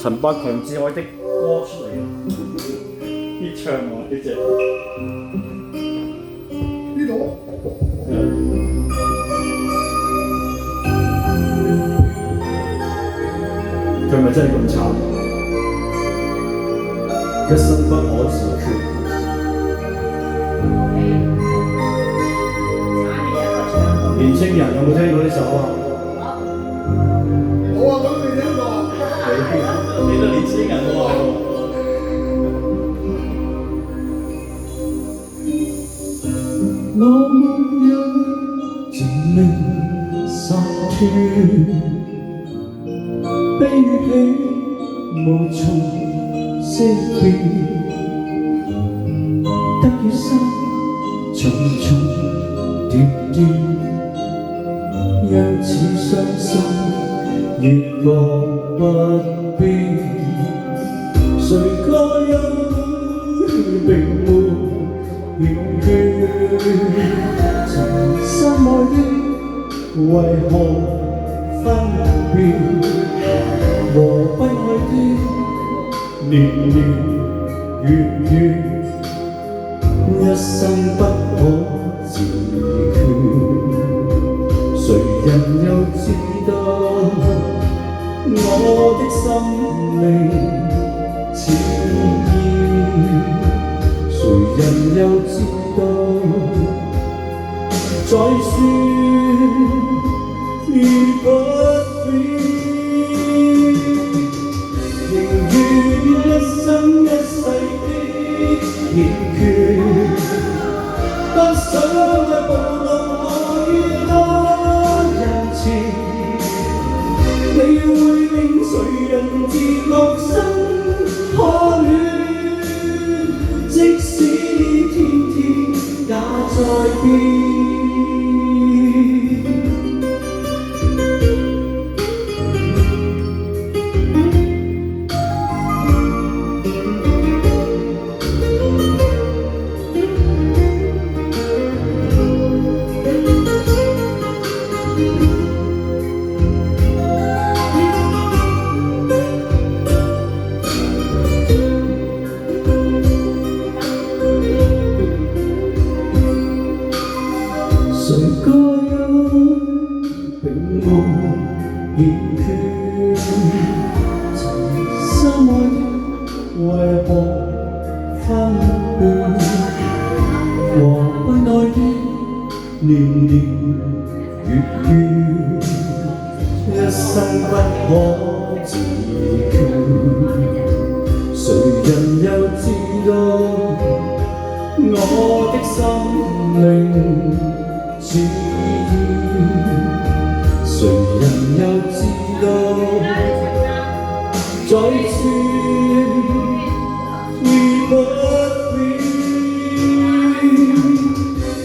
陳百強至愛的歌出嚟嘅，啲唱喎呢隻。呢度佢咪真係咁慘？一生不可自決。年青人有冇聽過呢首啊？我話咁未聽過。你都年青人喎。我沒有前命灑脱，悲與喜無從識別，得與失重重疊疊，讓似傷心越過不必，誰該有並沒緣決，曾深愛的為何分別，和不愛的年年月月，一生不可自決，誰人又知道我的生命似煙，誰人又知道再說已不變，仍願一生一世的欠缺，不想再暴露我於他人前，你會令誰人自覺生可戀，即使天天也在變。誰該有並無欠缺，曾深愛的為何分別，和不愛的年年月月，一生不可自決，誰人又知道我的生命似煙，誰人又知道再說已不變，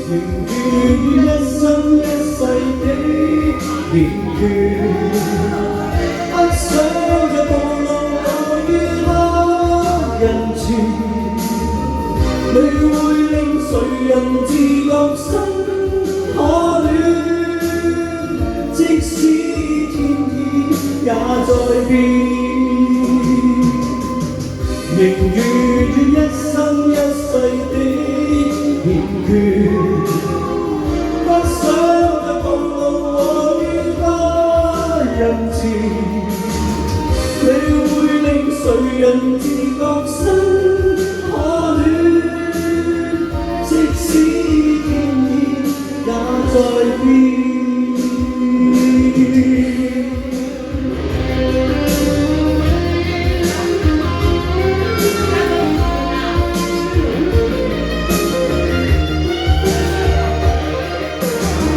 仍願一生一世的欠缺，不想再暴露我於他人前，你會令誰人自覺生可戀，即使天天也在變，仍願一生一世的欠缺，不想再暴露我於他人前，你會令誰人自覺生